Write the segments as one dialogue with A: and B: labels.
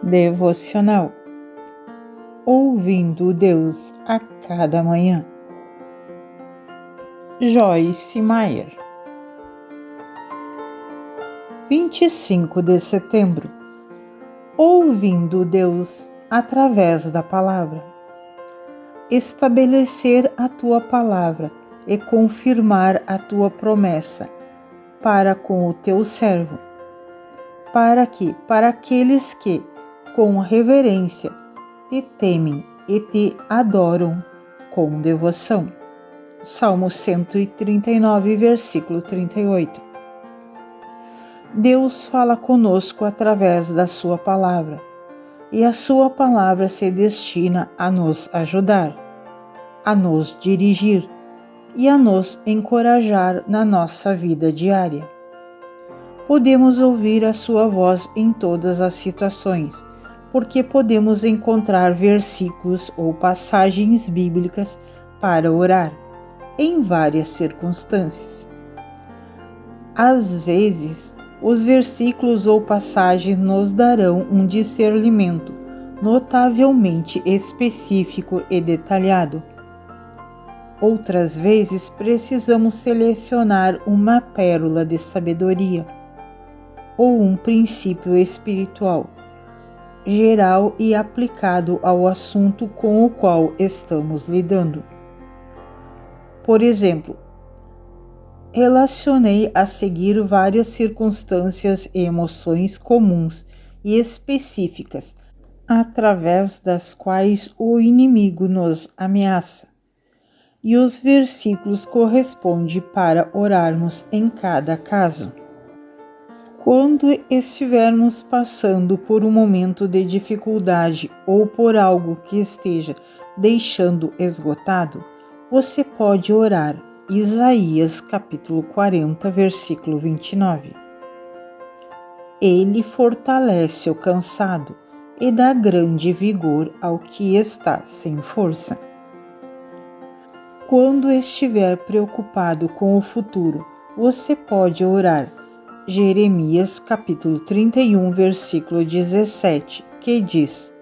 A: Devocional Ouvindo Deus a cada manhã. Joyce Meyer. 25 de setembro. Ouvindo Deus através da palavra. Estabelecer a tua palavra e confirmar a tua promessa para com o teu servo, para aqueles que, com reverência, te temem e te adoram com devoção. Salmo 139, versículo 38. Deus fala conosco através da sua palavra, e a sua palavra se destina a nos ajudar, a nos dirigir e a nos encorajar na nossa vida diária. Podemos ouvir a sua voz em todas as situações, porque podemos encontrar versículos ou passagens bíblicas para orar, em várias circunstâncias. Às vezes, os versículos ou passagens nos darão um discernimento notavelmente específico e detalhado. Outras vezes, precisamos selecionar uma pérola de sabedoria ou um princípio espiritual, geral e aplicado ao assunto com o qual estamos lidando. Por exemplo, relacionei a seguir várias circunstâncias e emoções comuns e específicas, através das quais o inimigo nos ameaça, e os versículos correspondem para orarmos em cada caso. Quando estivermos passando por um momento de dificuldade ou por algo que esteja deixando esgotado, você pode orar Isaías capítulo 40, versículo 29. Ele fortalece o cansado e dá grande vigor ao que está sem força. Quando estiver preocupado com o futuro, você pode orar Jeremias capítulo 31, versículo 17, que diz: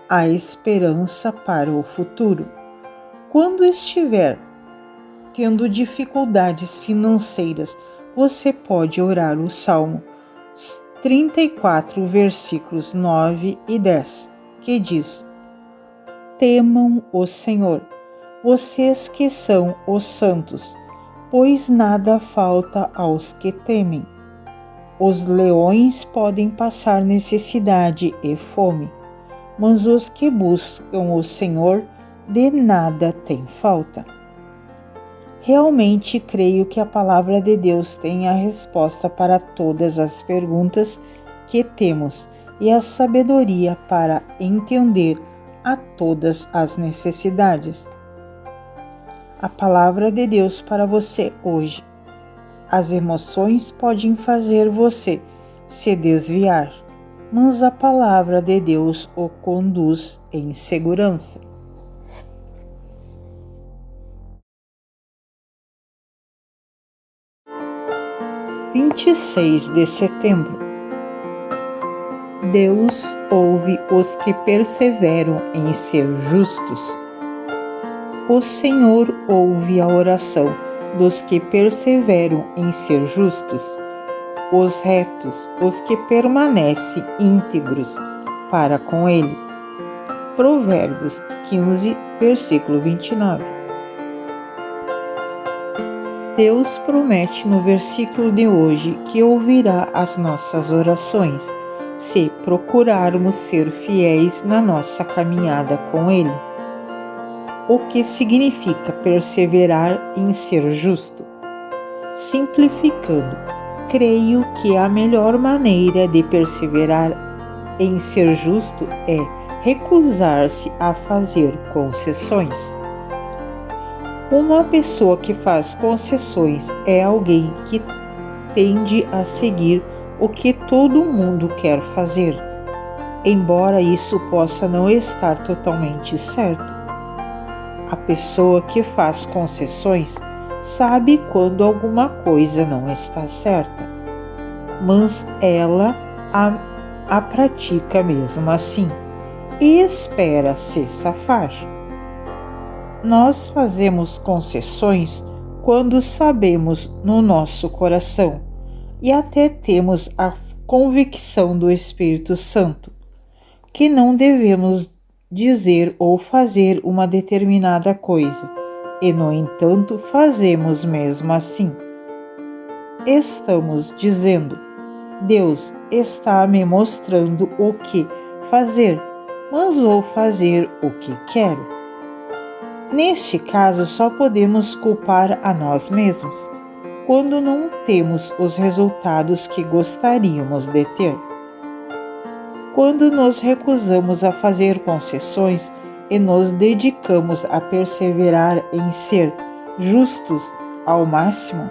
A: "Há esperança para o futuro." Quando estiver tendo dificuldades financeiras, você pode orar o Salmo 34, versículos 9 e 10, que diz: "Temam o Senhor, vocês que são os santos, pois nada falta aos que temem. Os leões podem passar necessidade e fome, mas os que buscam o Senhor de nada têm falta." Realmente creio que a palavra de Deus tem a resposta para todas as perguntas que temos e a sabedoria para entender a todas as necessidades. A palavra de Deus para você hoje. As emoções podem fazer você se desviar, mas a palavra de Deus o conduz em segurança. – 26 de setembro. Deus ouve os que perseveram em ser justos. O Senhor ouve a oração dos que perseveram em ser justos, os retos, os que permanecem íntegros para com Ele. Provérbios 15, versículo 29. Deus promete no versículo de hoje que ouvirá as nossas orações, se procurarmos ser fiéis na nossa caminhada com Ele. O que significa perseverar em ser justo? Simplificando, creio que a melhor maneira de perseverar em ser justo é recusar-se a fazer concessões. Uma pessoa que faz concessões é alguém que tende a seguir o que todo mundo quer fazer, embora isso possa não estar totalmente certo. A pessoa que faz concessões sabe quando alguma coisa não está certa, mas ela a pratica mesmo assim e espera se safar. Nós fazemos concessões quando sabemos no nosso coração e até temos a convicção do Espírito Santo que não devemos dizer ou fazer uma determinada coisa, e no entanto fazemos mesmo assim. Estamos dizendo: Deus está me mostrando o que fazer, mas vou fazer o que quero. Neste caso, só podemos culpar a nós mesmos, quando não temos os resultados que gostaríamos de ter. Quando nos recusamos a fazer concessões e nos dedicamos a perseverar em ser justos ao máximo,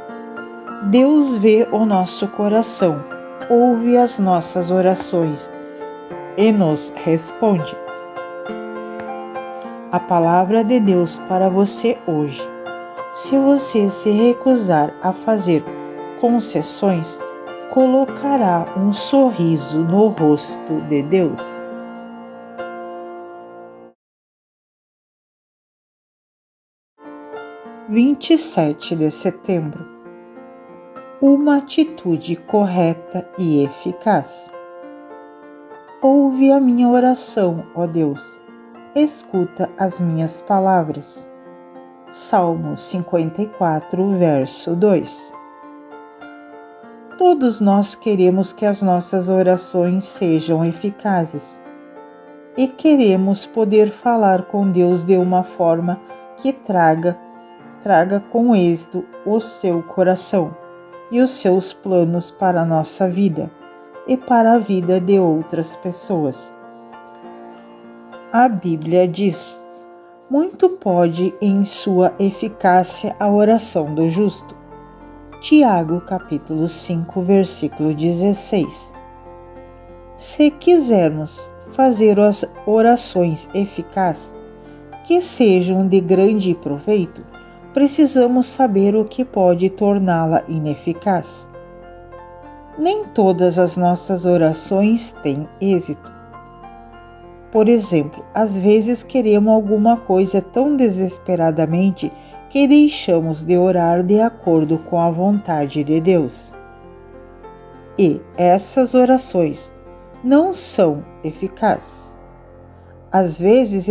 A: Deus vê o nosso coração, ouve as nossas orações e nos responde. A palavra de Deus para você hoje. Se você se recusar a fazer concessões, colocará um sorriso no rosto de Deus. – 27 de setembro. Uma atitude correta e eficaz. Ouve a minha oração, ó Deus. Escuta as minhas palavras. Salmo 54, verso 2. Todos nós queremos que as nossas orações sejam eficazes e queremos poder falar com Deus de uma forma que traga com êxito o seu coração e os seus planos para a nossa vida e para a vida de outras pessoas. A Bíblia diz: muito pode em sua eficácia a oração do justo. Tiago, capítulo 5, versículo 16. Se quisermos fazer as orações eficazes, que sejam de grande proveito, precisamos saber o que pode torná-la ineficaz. Nem todas as nossas orações têm êxito. Por exemplo, às vezes queremos alguma coisa tão desesperadamente que deixamos de orar de acordo com a vontade de Deus. E essas orações não são eficazes. Às vezes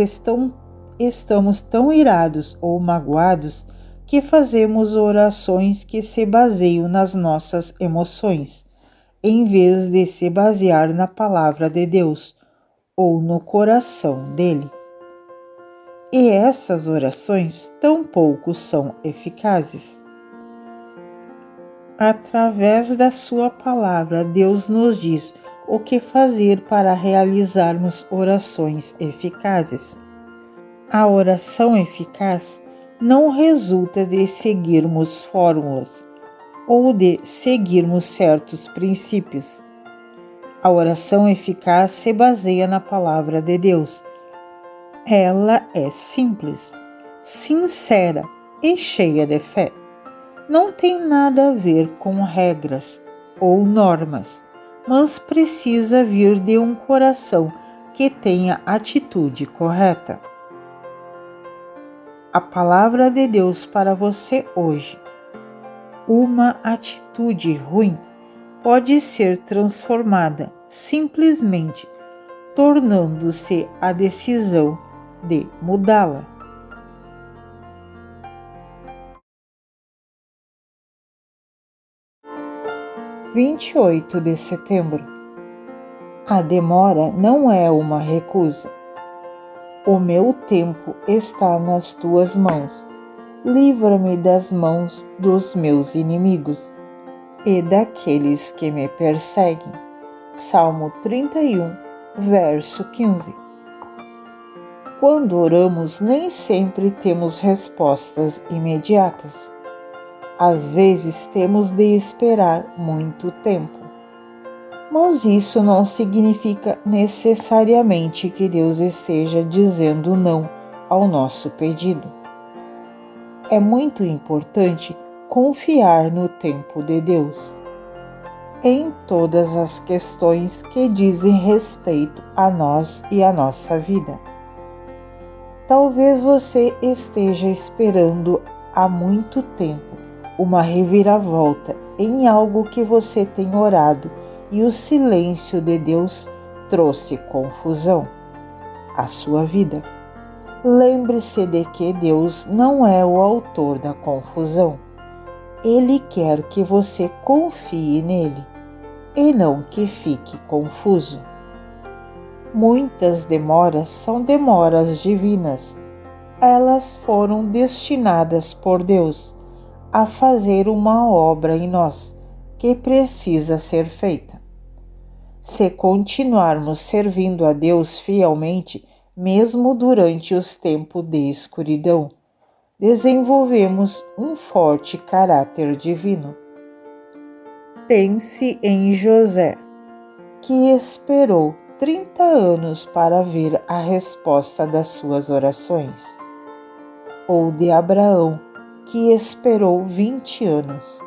A: estamos tão irados ou magoados que fazemos orações que se baseiam nas nossas emoções, em vez de se basear na palavra de Deus ou no coração dele. E essas orações tampouco são eficazes. Através da sua palavra, Deus nos diz o que fazer para realizarmos orações eficazes. A oração eficaz não resulta de seguirmos fórmulas ou de seguirmos certos princípios. A oração eficaz se baseia na palavra de Deus. Ela é simples, sincera e cheia de fé. Não tem nada a ver com regras ou normas, mas precisa vir de um coração que tenha atitude correta. A palavra de Deus para você hoje. Uma atitude ruim pode ser transformada simplesmente tornando-se a decisão de mudá-la. – 28 de setembro. A demora não é uma recusa. O meu tempo está nas tuas mãos. Livra-me das mãos dos meus inimigos e daqueles que me perseguem. Salmo 31, verso 15. Quando oramos, nem sempre temos respostas imediatas. Às vezes temos de esperar muito tempo. Mas isso não significa necessariamente que Deus esteja dizendo não ao nosso pedido. É muito importante confiar no tempo de Deus. em todas as questões que dizem respeito a nós e a nossa vida. Talvez você esteja esperando há muito tempo uma reviravolta em algo que você tem orado e o silêncio de Deus trouxe confusão à sua vida. Lembre-se de que Deus não é o autor da confusão. Ele quer que você confie nele e não que fique confuso. Muitas demoras são demoras divinas. Elas foram destinadas por Deus a fazer uma obra em nós que precisa ser feita. Se continuarmos servindo a Deus fielmente, mesmo durante os tempos de escuridão, desenvolvemos um forte caráter divino. Pense em José, que esperou 30 anos para ver a resposta das suas orações, ou de Abraão, que esperou 20 anos.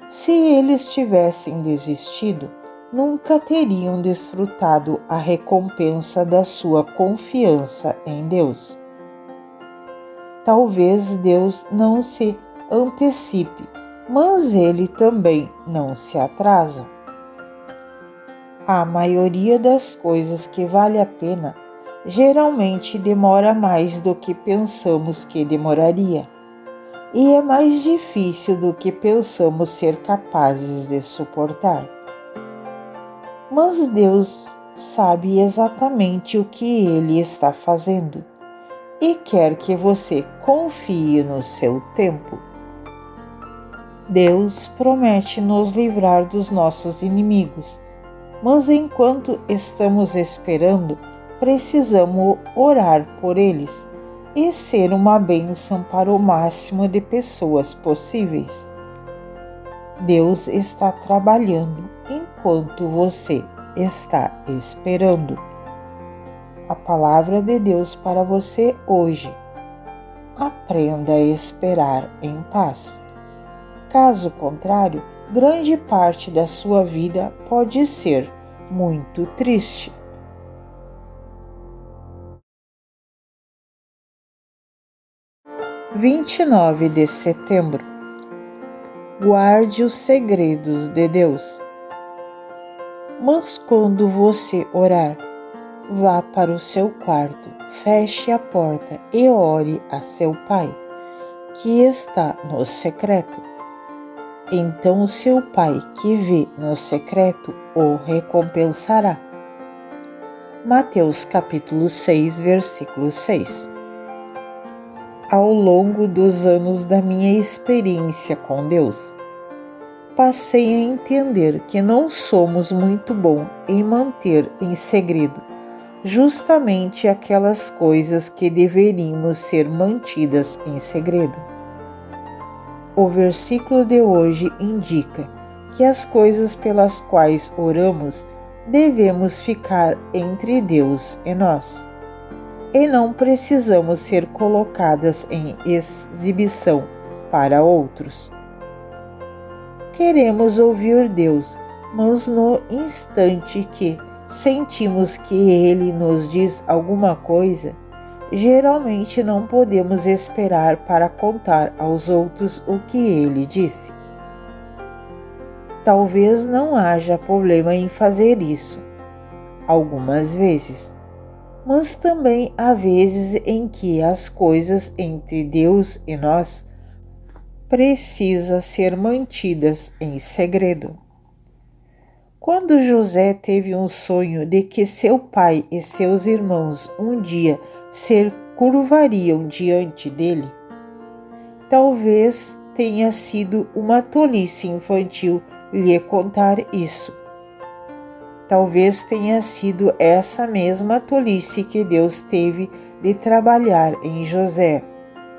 A: Se eles tivessem desistido, nunca teriam desfrutado a recompensa da sua confiança em Deus. Talvez Deus não se antecipe, mas Ele também não se atrasa. A maioria das coisas que vale a pena geralmente demora mais do que pensamos que demoraria, e é mais difícil do que pensamos ser capazes de suportar. Mas Deus sabe exatamente o que Ele está fazendo e quer que você confie no seu tempo. Deus promete nos livrar dos nossos inimigos, mas enquanto estamos esperando, precisamos orar por eles e ser uma bênção para o máximo de pessoas possíveis. Deus está trabalhando enquanto você está esperando. A palavra de Deus para você hoje: aprenda a esperar em paz. Caso contrário, grande parte da sua vida pode ser muito triste. (29 de setembro) Guarde os segredos de Deus. Mas quando você orar, vá para o seu quarto, feche a porta e ore a seu Pai, que está no secreto. Então o seu Pai, que vê no secreto, o recompensará. Mateus capítulo 6, versículo 6. Ao longo dos anos da minha experiência com Deus, passei a entender que não somos muito bons em manter em segredo justamente aquelas coisas que deveríamos ser mantidas em segredo. O versículo de hoje indica que as coisas pelas quais oramos devemos ficar entre Deus e nós, e não precisamos ser colocadas em exibição para outros. Queremos ouvir Deus, mas no instante que sentimos que Ele nos diz alguma coisa, geralmente não podemos esperar para contar aos outros o que Ele disse. Talvez não haja problema em fazer isso, algumas vezes, mas também há vezes em que as coisas entre Deus e nós precisam ser mantidas em segredo. Quando José teve um sonho de que seu pai e seus irmãos um dia se curvariam diante dele, talvez tenha sido uma tolice infantil lhe contar isso. Talvez tenha sido essa mesma tolice que Deus teve de trabalhar em José,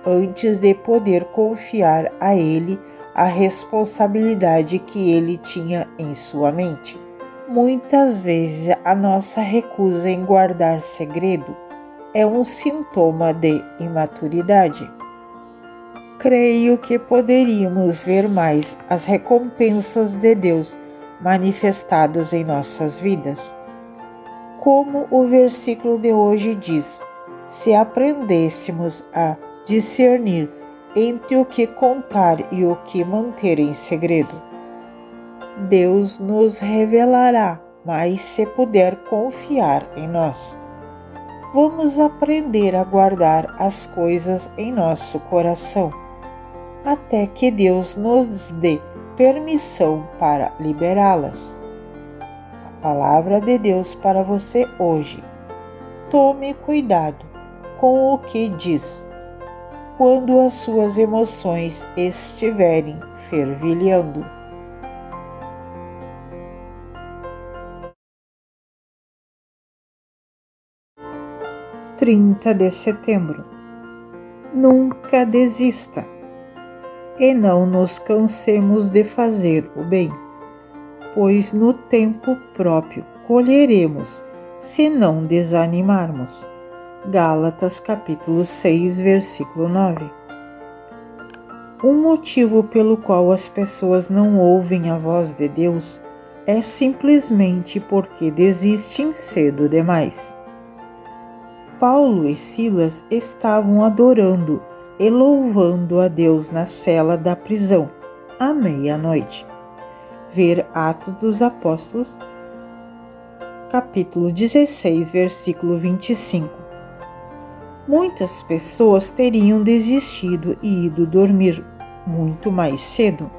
A: antes de poder confiar a ele a responsabilidade que ele tinha em sua mente. Muitas vezes a nossa recusa em guardar segredo é um sintoma de imaturidade. Creio que poderíamos ver mais as recompensas de Deus manifestados em nossas vidas. Como o versículo de hoje diz, se aprendêssemos a discernir entre o que contar e o que manter em segredo, Deus nos revelará mais se puder confiar em nós. Vamos aprender a guardar as coisas em nosso coração, até que Deus nos dê permissão para liberá-las. A palavra de Deus para você hoje. Tome cuidado com o que diz quando as suas emoções estiverem fervilhando. 30 de setembro. Nunca desista e não nos cansemos de fazer o bem, pois no tempo próprio colheremos, se não desanimarmos. Gálatas capítulo 6, versículo 9. Um motivo pelo qual as pessoas não ouvem a voz de Deus é simplesmente porque desistem cedo demais. Paulo e Silas estavam adorando e louvando a Deus na cela da prisão, à meia-noite. Ver Atos dos Apóstolos, capítulo 16, versículo 25. Muitas pessoas teriam desistido e ido dormir muito mais cedo.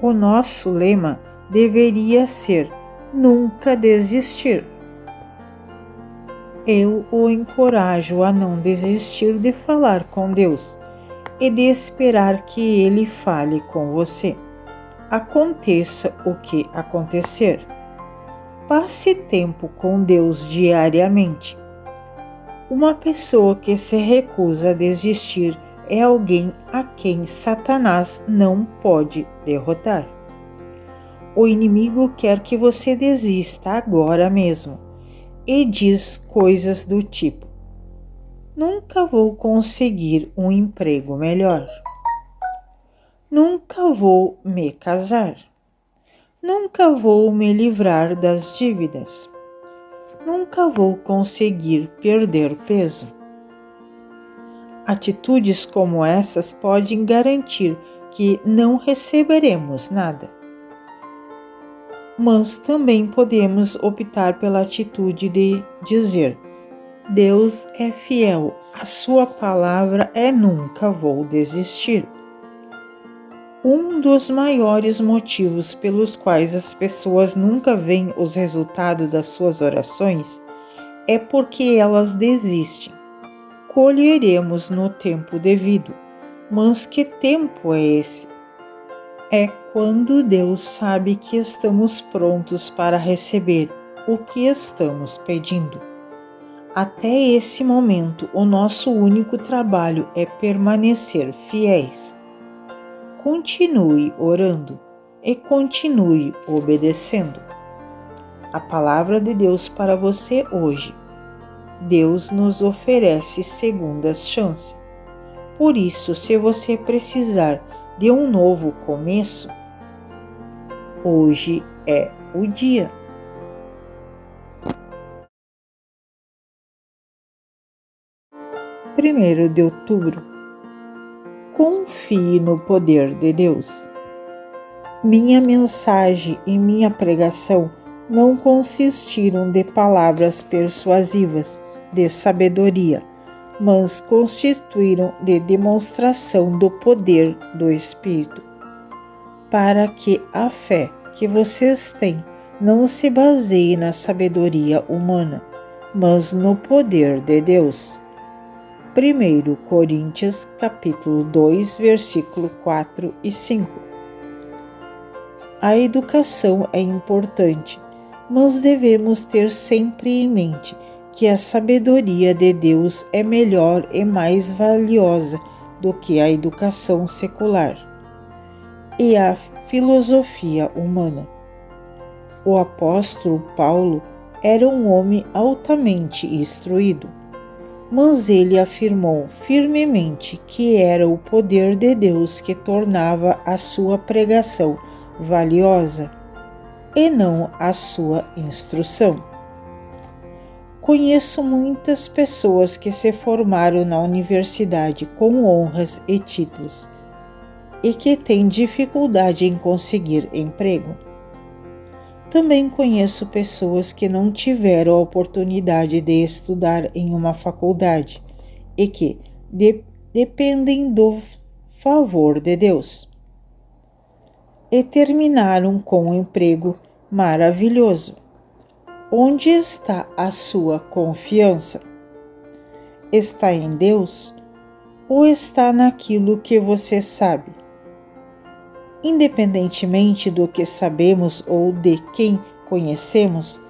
A: O nosso lema deveria ser: nunca desistir. Eu o encorajo a não desistir de falar com Deus e de esperar que Ele fale com você. Aconteça o que acontecer. Passe tempo com Deus diariamente. Uma pessoa que se recusa a desistir é alguém a quem Satanás não pode derrotar. O inimigo quer que você desista agora mesmo e diz coisas do tipo: nunca vou conseguir um emprego melhor. Nunca vou me casar. Nunca vou me livrar das dívidas. Nunca vou conseguir perder peso. Atitudes como essas podem garantir que não receberemos nada. Mas também podemos optar pela atitude de dizer: Deus é fiel, a sua palavra é nunca vou desistir. Um dos maiores motivos pelos quais as pessoas nunca veem os resultados das suas orações é porque elas desistem. Colheremos no tempo devido, mas que tempo é esse? É quando Deus sabe que estamos prontos para receber o que estamos pedindo. Até esse momento, o nosso único trabalho é permanecer fiéis. Continue orando e continue obedecendo. A palavra de Deus para você hoje. Deus nos oferece segundas chances. Por isso, se você precisar de um novo começo, hoje é o dia. 1 de outubro. Confie no poder de Deus. Minha mensagem e minha pregação não consistiram de palavras persuasivas, de sabedoria, mas constituíram de demonstração do poder do Espírito, para que a fé que vocês têm não se baseie na sabedoria humana, mas no poder de Deus. 1 Coríntios capítulo 2, versículo 4 e 5. A educação é importante, mas devemos ter sempre em mente que a sabedoria de Deus é melhor e mais valiosa do que a educação secular e a filosofia humana. O apóstolo Paulo era um homem altamente instruído, mas ele afirmou firmemente que era o poder de Deus que tornava a sua pregação valiosa. e não a sua instrução. Conheço muitas pessoas que se formaram na universidade com honras e títulos e que têm dificuldade em conseguir emprego. Também conheço pessoas que não tiveram a oportunidade de estudar em uma faculdade e que dependem do favor de Deus e terminaram com um emprego maravilhoso. Onde está a sua confiança? Está em Deus ou está naquilo que você sabe? Independentemente do que sabemos ou de quem conhecemos,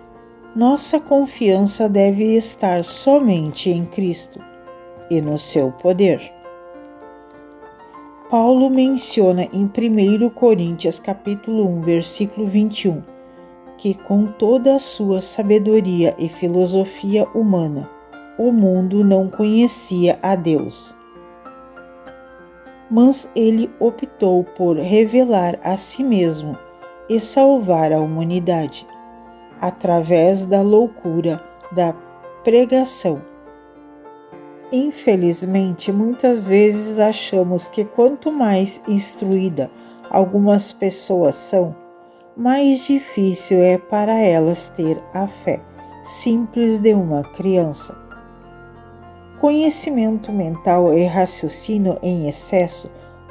A: nossa confiança deve estar somente em Cristo e no seu poder. Paulo menciona em 1 Coríntios capítulo 1, versículo 21, que com toda a sua sabedoria e filosofia humana, o mundo não conhecia a Deus. Mas ele optou por revelar a si mesmo e salvar a humanidade, através da loucura da pregação. Infelizmente, muitas vezes achamos que quanto mais instruída algumas pessoas são, mais difícil é para elas ter a fé simples de uma criança. Conhecimento mental e raciocínio em excesso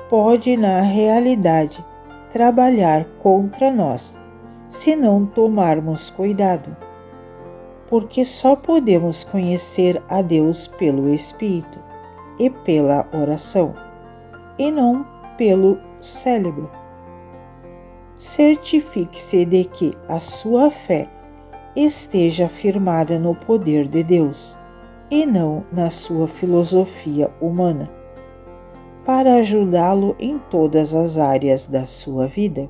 A: pode, na realidade, trabalhar contra nós, se não tomarmos cuidado, porque só podemos conhecer a Deus pelo Espírito e pela oração, e não pelo cérebro. Certifique-se de que a sua fé esteja firmada no poder de Deus e não na sua filosofia humana, para ajudá-lo em todas as áreas da sua vida.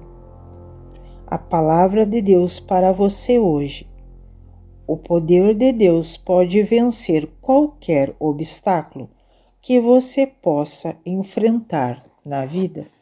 A: A palavra de Deus para você hoje. O poder de Deus pode vencer qualquer obstáculo que você possa enfrentar na vida.